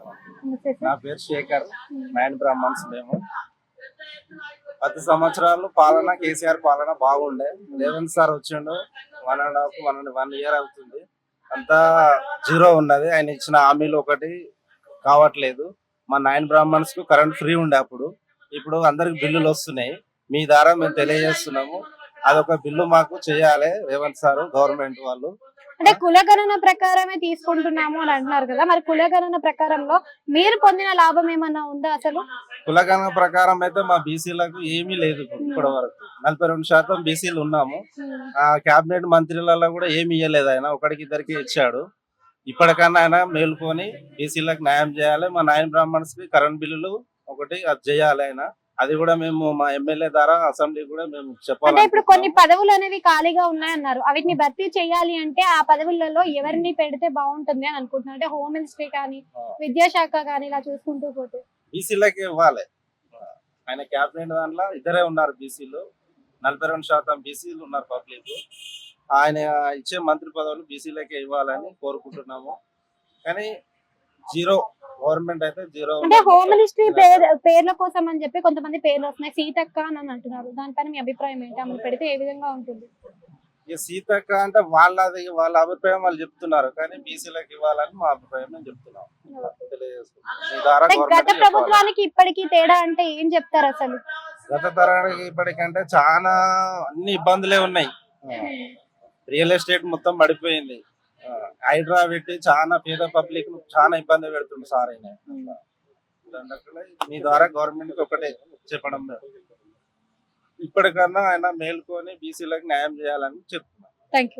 నమస్తే నా సార్. పేరు శేఖర్. 9 బ్రాహ్మణ్స్ మేము. 10 సంవత్సరాలు పాలన కేసీఆర్ పాలన బాగుండే. రేవంత్ సార్ వచ్చిండు 1.5 1 ఇయర్ అవుతుంది. అంతా జీరో ఉన్నది. ఆయన ఇచ్చిన హామీలు ఒకటి కావట్లేదు. మా 9 బ్రాహ్మణ్స్ కు కరెంట్ ఫ్రీ ఉండే అప్పుడు. ఇప్పుడు అందరికి బిల్లులు వస్తున్నాయి. మీ ద్వారా మేము తెలియజేస్తున్నాము. అదొక బిల్లు మాకు చేయాలి రేవంత్ సార్ గవర్నమెంట్ వాళ్ళు. అంటే కులగణన ప్రకారమే తీసుకుంటున్నాము అని అంటున్నారు కదా, మరి కులగణన ప్రకారంలో మీరు పొందిన లాభం ఏమన్నా ఉందా అసలు? కులగణన ప్రకారం అయితే మా బీసీలకు ఏమీ లేదు ఇప్పటి వరకు. 42% బీసీలు ఉన్నాము. ఆ కేబినెట్ మంత్రులలో కూడా ఏమి ఇవ్వలేదు. ఆయన ఒకరికి ఇద్దరికి ఇచ్చాడు. ఇప్పటికన్నా ఆయన మేలుకొని బీసీలకు న్యాయం చేయాలి. మా 9 బ్రాహ్మణ్స్ కి కరెంట్ బిల్లులు ఒకటి అది చేయాలి ఆయన. అది కూడా మేము మా ఎమ్మెల్యే ద్వారా అసెంబ్లీ కూడా మేము అంటే ఇప్పుడు కొన్ని చెప్పాలి. పదవులు అనేవి ఖాళీగా ఉన్నాయన్నారు, వాటిని భర్తీ చేయాలి అంటే ఆ పదవులలో ఎవరిని పెడితే బాగుంటుంది అని అనుకుంటున్నారు? అంటే హోమ్ మినిస్ట్రీ కానీ, విద్యాశాఖ కానీ, ఇలా చూసుకుంటూ పోతే బీసీలకి ఇవ్వాలి. ఆయన క్యాబినెట్ దాంట్లో ఇద్దరే ఉన్నారు బీసీలు. 42% బీసీలు ఉన్నారు పబ్లిక్. ఆయన ఇచ్చే మంత్రి పదవులు బీసీలకే ఇవ్వాలని కోరుకుంటున్నాము. కానీ జీరో గవర్నమెంట్ అయితే జీరో. అంటే హోమ్ మినిస్ట్రీ పేర్ల కోసం అని చెప్పి కొంతమంది పేర్లు వస్తున్నాయి, సీతక్క అని అంటున్నారు. దానిపైన మీ అభిప్రాయం ఏంటి? ఆమెను పెడితే ఏ విధంగా ఉంటుంది? ఇక సీతక్క అంటే వాళ్ళ అభిప్రాయం వాళ్ళు చెప్తున్నారు. కానీ బీసీలకు ఇవ్వాలని మా అభిప్రాయం మేము చెప్తున్నాం. తెలియజేస్తున్నాం. మీ ద్వారా అంటే గత గవర్నమెంట్ చెప్పాలి. ప్రభుత్వానికి ఇప్పటికి తేడా అంటే ఏం చెప్తారు అసలు? గత తరానికి ఇప్పటికంటే చాలా అన్ని ఇబ్బందులే ఉన్నాయి. రియల్ ఎస్టేట్ మొత్తం పడిపోయింది. హైడ్రా పెట్టి చాలా పేద పబ్లిక్ చాలా ఇబ్బంది పెడుతుంది సార్ ఆయన. మీ ద్వారా గవర్నమెంట్ ఒకటే చెప్పడం లేదు. ఇప్పటికన్నా ఆయన మేల్కొని బీసీలకు న్యాయం చేయాలని చెప్తున్నాను. Thank you.